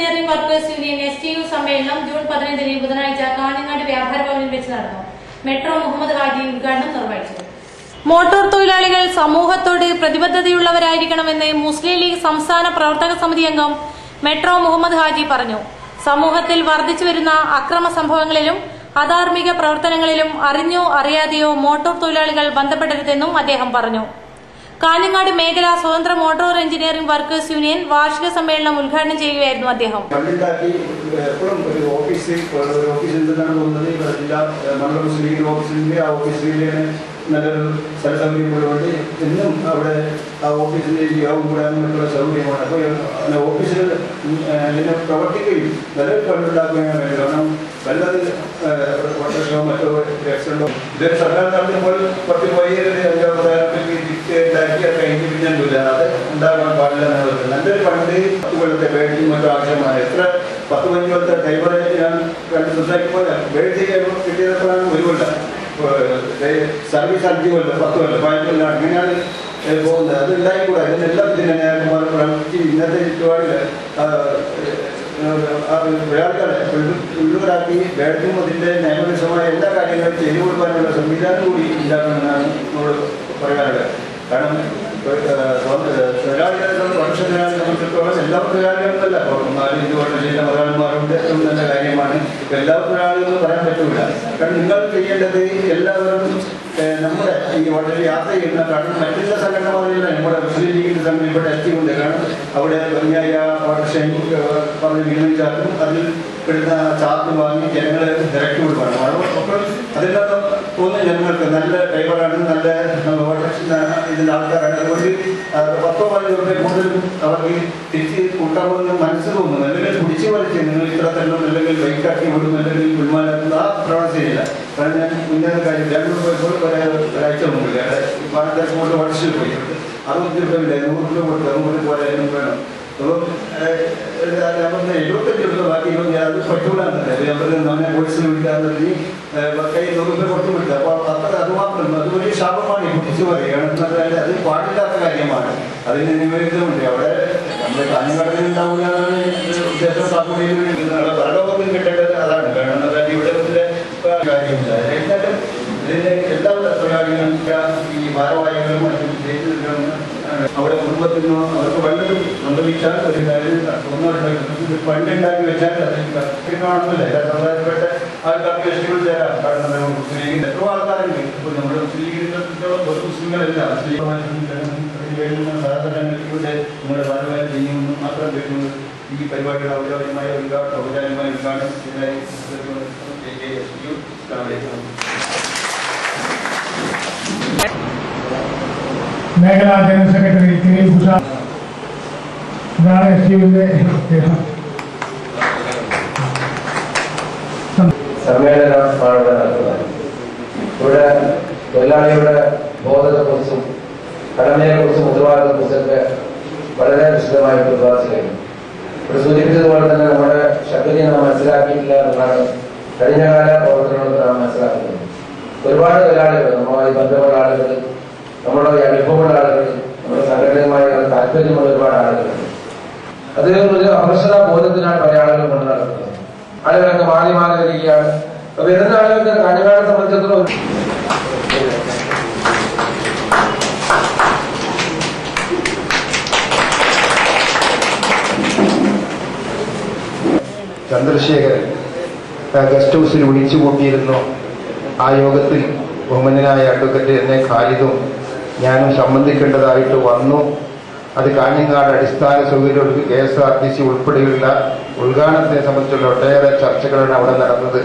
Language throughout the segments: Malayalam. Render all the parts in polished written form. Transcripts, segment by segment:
എഞ്ചിനീയറിംഗ് വർക്കേഴ്സ് യൂണിയൻ STU സമ്മേളനം ജൂൺ 15 ബുധനാഴ്ച കാഞ്ഞങ്ങാട് വ്യാപാര ഭവനിൽ വെച്ച് നടന്നു. മെട്രോ മുഹമ്മദ് ഹാജി ഉദ്ഘാടനം നിർവഹിച്ചു. മോട്ടോർ തൊഴിലാളികൾ സമൂഹത്തോട് പ്രതിബദ്ധതയുള്ളവരായിരിക്കണമെന്ന് മുസ്ലിം ലീഗ് സംസ്ഥാന പ്രവർത്തക സമിതി അംഗം മെട്രോ മുഹമ്മദ് ഹാജി പറഞ്ഞു. സമൂഹത്തിൽ വർദ്ധിച്ചുവരുന്ന അക്രമ സംഭവങ്ങളിലും അധാർമിക പ്രവർത്തനങ്ങളിലും അറിഞ്ഞോ അറിയാതെയോ മോട്ടോർ തൊഴിലാളികൾ ബന്ധപ്പെടരുതെന്നും അദ്ദേഹം പറഞ്ഞു. കാഞ്ഞങ്ങാട് മേഖല സ്വതന്ത്ര മോട്ടോർ എഞ്ചിനീയറിംഗ് വർക്കേഴ്സ് യൂണിയൻ വാർഷിക സമ്മേളനം ഉദ്ഘാടനം ചെയ്യുകയായിരുന്നു അദ്ദേഹം. നല്ലൊരു സ്ഥലസൗകര്യങ്ങളുണ്ട്. എന്നും അവിടെ ആ ഓഫീസിൻ്റെ യോഗം കൂടാനും മറ്റുള്ള സൗകര്യമാണ്. അപ്പോൾ ഓഫീസിൽ ഇതിനെ പ്രവർത്തിക്കുകയും നല്ലൊരു ഫണ്ടുണ്ടാക്കുകയും വേണ്ടി. കാരണം വല്ലത് വർഷമോ മറ്റോ ആക്സിഡന്റോ ഇതൊരു സർക്കാർ നടത്തുമ്പോൾ കുറച്ച് വലിയ ഉണ്ടാക്കി കഴിഞ്ഞ് പിന്നില്ല. അത് ഉണ്ടാകാൻ പാടില്ല എന്നുള്ളത്. നല്ലൊരു ഫണ്ട് 10 കൊല്ലത്തെ ബേഡിയും മറ്റോ ആവശ്യമാണ്. എത്ര 10-15 കൊല്ലത്തെ ഡ്രൈവറെ ഞാൻ കണ്ട് സംസാരിക്കുമ്പോൾ ബേഡ് കിട്ടിയപ്പോഴാണ് 1 കൊല്ലം, സർവീസ് 5 കൊല്ലം, 10 കൊല്ലം, 15 കൊല്ലം അങ്ങനെയാണ് പോകുന്നത്. അത് ഉണ്ടായിക്കൂടാ. ഇതിനെല്ലാം ഇന്നത്തെ ചുറ്റുപാടിൽ ഒരാൾക്കാരെ ഉള്ളവരാക്കി ബേഡും അതിൻ്റെ നിയമവിധമായ എല്ലാ കാര്യങ്ങളും ചെയ്തു കൊടുക്കാനുള്ള സംവിധാനം കൂടി ഉണ്ടാക്കണമെന്നാണ് നമ്മളോട് പറയാനുള്ളത്. കാരണം തൊഴിലാളികളെ സംബന്ധിച്ചിടത്തോളം എല്ലാ തൊഴിലാളികളെന്നല്ല, 4-5 കൊല്ലം ചെയ്ത മുതലാളിമാരുണ്ട്. ഏറ്റവും നല്ല കാര്യമാണ്. എല്ലാ തൊഴിലാളികളെന്ന് പറയാൻ പറ്റില്ല. കാരണം നിങ്ങൾ ചെയ്യേണ്ടത് എല്ലാവരും നമ്മുടെ ഈ ഹോട്ടലിൽ യാത്ര ചെയ്യുന്ന, കാരണം മറ്റുള്ള സംഘടനകളില്ല, നമ്മുടെ മുസ്ലിം ലീഗിൻ്റെ സംഘടന ഇവിടെ എത്തിക്കൊണ്ട്. കാരണം അവിടെ പറഞ്ഞാൽ ഓട്ടോറിക്ഷയും പറഞ്ഞ് വിനിയോഗിച്ചാലും അതിൽ പെടുന്ന ചാർജ് വാങ്ങി ജനങ്ങൾ ഇറക്കി കൊടുക്കണം. അപ്പോൾ അതിനകത്ത് തോന്നുന്നു ജനങ്ങൾക്ക് നല്ല ഡ്രൈവറാണ്, നല്ല ഓട്ടോറിക്ഷ ഇതിൻ്റെ ആൾക്കാരാണ്. അതുകൊണ്ട് 10-15 രൂപ കൂടുതലും അവർക്ക് തിരിച്ച് കൂട്ടാമെന്ന് മനസ്സ് തോന്നുന്നു. അല്ലെങ്കിൽ പിടിച്ചു വലിച്ച് നിങ്ങൾ ഇത്ര തരണം, അല്ലെങ്കിൽ ബൈക്കാക്കി വിടും, അല്ലെങ്കിൽ ഉന്മാനാക്കുന്ന ആ പ്രവണതയില്ല. കാരണം ഞാൻ മുന്നേ കാര്യം ബാംഗ്ലൂർ പോയപ്പോൾ ഒരാഴ്ച മുമ്പില്ല കൊണ്ട് വർഷത്തിൽ പോയി 60 രൂപ ഇല്ല, 100 രൂപ കൊടുത്ത് 100 പോരായാലും വേണം. അപ്പം ഞാൻ പറഞ്ഞ 75 രൂപ ബാക്കി അത് പറ്റൂലെന്നല്ലേ. നമ്മളെ പോലീസിൽ വിളിക്കാറുണ്ടെങ്കിൽ കൈ 100 രൂപ കൊടുത്തു വിട്ടത്. അപ്പോൾ അത് മാത്രം അത് വലിയ ശാപമാണ് കുട്ടിച്ചു പറയുകയാണ്. അത് പാടില്ലാത്ത കാര്യമാണ്. അതിന് നിവേദിതമുണ്ട്. അവിടെ നമ്മുടെ കാഞ്ഞങ്ങാടിൽ ഉണ്ടാവുകയാണ് ഉദ്ദേശം. സാമൂഹിക പരലോകത്തിൽ കിട്ടേണ്ടത് അതാണ്. കാരണം ഇവിടെ കാര്യമില്ല. എന്നാലും ഇതിന് എല്ലാ തൊഴിലാളികളും ഈ ഭാരവാഹികളും മറ്റും അവിടെ കുടുംബത്തിനോ അവർക്ക് വല്ലതും സംഭവിച്ചാൽ ഒരു കാര്യം ഫണ്ടുണ്ടാക്കി വെച്ചാൽ അതിൽ കാണുന്നില്ല. സമുദായത്തിൽപ്പെട്ട ആൾക്കാർക്ക് ലക്ഷ്യങ്ങൾ ചേരാം. കാരണം മുസ്ലിം ലീഗിൻ്റെ എത്രയോ ആൾക്കാരുണ്ട്. ഇപ്പോൾ നമ്മുടെ മുസ്ലിം ലീഗിനെ മുസ്ലിങ്ങളല്ല സാധാരണങ്ങളിലൂടെ നമ്മുടെ ഭാരവാഹി ചെയ്യുമെന്ന് മാത്രം കേൾക്കുന്നത്. ഈ പരിപാടിയുടെ ഔദ്യോഗികമായ ഉദ്ഘാടനം മേഖലാ ജനറൽ സെക്രട്ടറി കെ ഉഷ, ഇതാണ് STUവിന്റെ സമ്മേളനമാണ് ഇവിടെ നടത്തുന്നത്. ഇവിടെ തൊഴിലാളിയുടെ ബോധത്തെക്കുറിച്ചും കടമയെക്കുറിച്ചും ഉത്തരവാദിത്തത്തെക്കുറിച്ചൊക്കെ വളരെ വിശദമായി പ്രതിപാദിച്ചു. ഇവിടെ സൂചിപ്പിച്ചതുപോലെ തന്നെ നമ്മുടെ ശക്തി നാം മനസ്സിലാക്കിയിട്ടില്ല എന്നതാണ് കഴിഞ്ഞകാല പ്രവർത്തനങ്ങൾ നാം മനസ്സിലാക്കുന്നത്. ഒരുപാട് തൊഴിലാളികൾ, നമ്മുമായി ബന്ധമുള്ള ആളുകൾ, നമ്മുടെ അനുഭവമുള്ള ആളുകൾ, നമ്മുടെ സംഘടനയുമായി താല്പര്യമുള്ള ഒരുപാട് ആളുകളുണ്ട്. അത് ഒരു അവസര ബോധത്തിനാണ് പല ആളുകൾ കൊണ്ട് നടക്കുന്നത്. ആളുകളൊക്കെ മാറി മാറി വരികയാണ്. വരുന്ന ആളുകൾക്ക് കാഞ്ഞങ്ങാടിനെ സംബന്ധിച്ചിടത്തോളം ചന്ദ്രശേഖരൻ ഗസ്റ്റ് ഹൗസിൽ വിളിച്ചു കൂട്ടിയിരുന്നു. ആ യോഗത്തിൽ ബഹുമാന്യനായ അഡ്വക്കേറ്റ് എന്നെ ഖാലിദും ഞാനും സംബന്ധിക്കേണ്ടതായിട്ട് വന്നു. അത് കാഞ്ഞങ്ങാട് അടിസ്ഥാന സൗകര്യങ്ങൾക്ക് KSRTC ഉൾപ്പെടെയുള്ള ഉദ്ഘാടനത്തെ സംബന്ധിച്ചുള്ള ഒട്ടേറെ ചർച്ചകളാണ് അവിടെ നടന്നത്.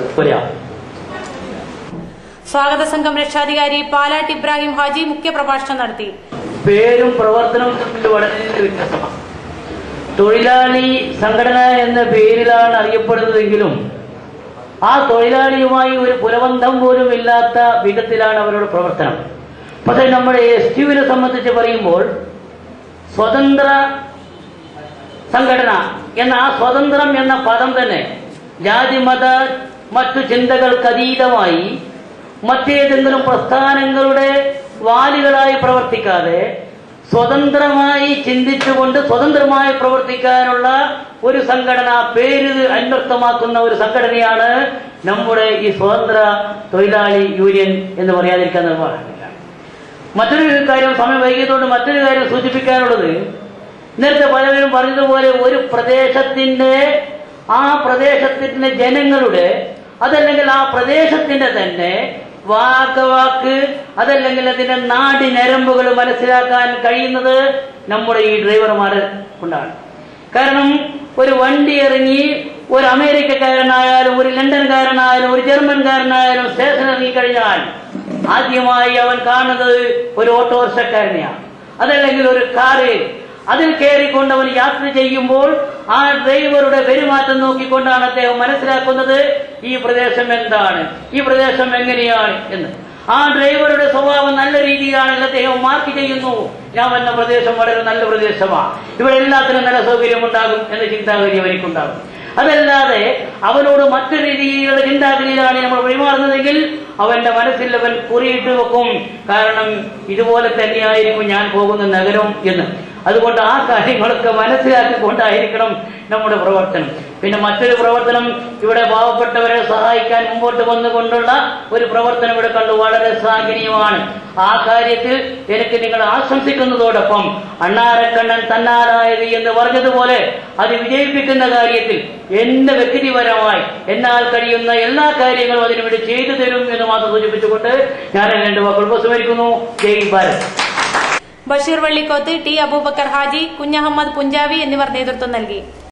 സ്വാഗത സംഘം രക്ഷാധികാരി പാലാട്ട് ഇബ്രാഹിം ഹാജി മുഖ്യപ്രഭാഷണം നടത്തി. പേരും പ്രവർത്തനവും തമ്മിൽ വളരെ വ്യത്യസ്തമാണ്. തൊഴിലാളി സംഘടന എന്ന പേരിലാണ് അറിയപ്പെടുന്നതെങ്കിലും ആ തൊഴിലാളിയുമായി ഒരു പുലബന്ധം പോലും ഇല്ലാത്ത വിധത്തിലാണ് അവരുടെ പ്രവർത്തനം. പക്ഷേ നമ്മുടെ STUവിനെ സംബന്ധിച്ച് പറയുമ്പോൾ സ്വതന്ത്ര സംഘടന എന്ന ആ സ്വതന്ത്രം എന്ന പദം തന്നെ ജാതി മത മറ്റു ചിന്തകൾക്കതീതമായി മറ്റേതെങ്കിലും പ്രസ്ഥാനങ്ങളുടെ വാലുകളായി പ്രവർത്തിക്കാതെ സ്വതന്ത്രമായി ചിന്തിച്ചുകൊണ്ട് സ്വതന്ത്രമായി പ്രവർത്തിക്കാനുള്ള ഒരു സംഘടന, പേര് അന്വർത്ഥമാക്കുന്ന ഒരു സംഘടനയാണ് നമ്മുടെ ഈ സ്വതന്ത്ര തൊഴിലാളി യൂണിയൻ എന്ന് പറയാതിരിക്കാൻ നിർമ്മാണമില്ല. മറ്റൊരു കാര്യം, സമയം വൈകിയതുകൊണ്ട് മറ്റൊരു കാര്യം സൂചിപ്പിക്കാനുള്ളത്, നേരത്തെ പലവരും പറഞ്ഞതുപോലെ ഒരു പ്രദേശത്തിന്റെ ആ പ്രദേശത്തിന്റെ ജനങ്ങളുടെ അതല്ലെങ്കിൽ ആ പ്രദേശത്തിന്റെ തന്നെ വാക്ക് അതല്ലെങ്കിൽ അതിന്റെ നാടി ഞരമ്പുകൾ മനസ്സിലാക്കാൻ കഴിയുന്നത് നമ്മുടെ ഈ ഡ്രൈവർമാരെ കൊണ്ടാണ്. കാരണം ഒരു വണ്ടി ഇറങ്ങി ഒരു അമേരിക്കക്കാരനായാലും ഒരു ലണ്ടൻകാരനായാലും ഒരു ജർമ്മൻകാരനായാലും സ്റ്റേഷൻ ഇറങ്ങിക്കഴിഞ്ഞാൽ ആദ്യമായി അവൻ കാണുന്നത് ഒരു ഓട്ടോറിക്ഷക്കാരനെയാണ്, അതല്ലെങ്കിൽ ഒരു കാറ്. അതിൽ കയറിക്കൊണ്ട് അവൻ യാത്ര ചെയ്യുമ്പോൾ ആ ഡ്രൈവറുടെ പെരുമാറ്റം നോക്കിക്കൊണ്ടാണ് അദ്ദേഹം മനസ്സിലാക്കുന്നത് ഈ പ്രദേശം എന്താണ്, ഈ പ്രദേശം എങ്ങനെയാണ് എന്ന്. ആ ഡ്രൈവറുടെ സ്വഭാവം നല്ല രീതിയിലാണെങ്കിൽ അദ്ദേഹം മാർക്ക് ചെയ്യുന്നു, ഞാൻ വന്ന പ്രദേശം വളരെ നല്ല പ്രദേശമാണ്, ഇവിടെ എല്ലാത്തിനും നല്ല സൗകര്യമുണ്ടാകും എന്ന ചിന്താഗതി അവനിക്കുണ്ടാകും. അതല്ലാതെ അവനോട് മറ്റൊരു രീതിയിലുള്ള ചിന്താഗതിയിലാണ് നമ്മൾ പെരുമാറുന്നതെങ്കിൽ അവന്റെ മനസ്സിൽ അവൻ കുറിയിട്ട് വെക്കും, കാരണം ഇതുപോലെ തന്നെയായിരിക്കും ഞാൻ പോകുന്ന നഗരം എന്ന്. അതുകൊണ്ട് ആ കാര്യങ്ങളൊക്കെ മനസ്സിലാക്കിക്കൊണ്ടായിരിക്കണം നമ്മുടെ പ്രവർത്തനം. പിന്നെ മറ്റൊരു പ്രവർത്തനം, ഇവിടെ പാവപ്പെട്ടവരെ സഹായിക്കാൻ മുമ്പോട്ട് വന്നുകൊണ്ടുള്ള ഒരു പ്രവർത്തനം ഇവിടെ കണ്ടു, വളരെ ശ്ലാഘനീയമാണ്. ആ കാര്യത്തിൽ എനിക്ക് നിങ്ങൾ ആശംസിക്കുന്നതോടൊപ്പം അണ്ണാരക്കണ്ണൻ തന്നാലായത് എന്ന് പറഞ്ഞതുപോലെ അത് വിജയിപ്പിക്കുന്ന കാര്യത്തിൽ എന്റെ വ്യക്തിപരമായി എന്നാൽ കഴിയുന്ന എല്ലാ കാര്യങ്ങളും അതിനുവേണ്ടി ചെയ്തു തരും എന്ന് മാത്രം സൂചിപ്പിച്ചുകൊണ്ട് ഞാൻ രണ്ട് വാക്കുകൾ ഉപസംഹരിക്കുന്നു. ജയ് ഭാരത്. ബഷീർ വള്ളിക്കോത്ത്, ടി അബൂബക്കർ ഹാജി, കുഞ്ഞഹമ്മദ് പുഞ്ചാവി എന്നിവർ നേതൃത്വം നൽകി.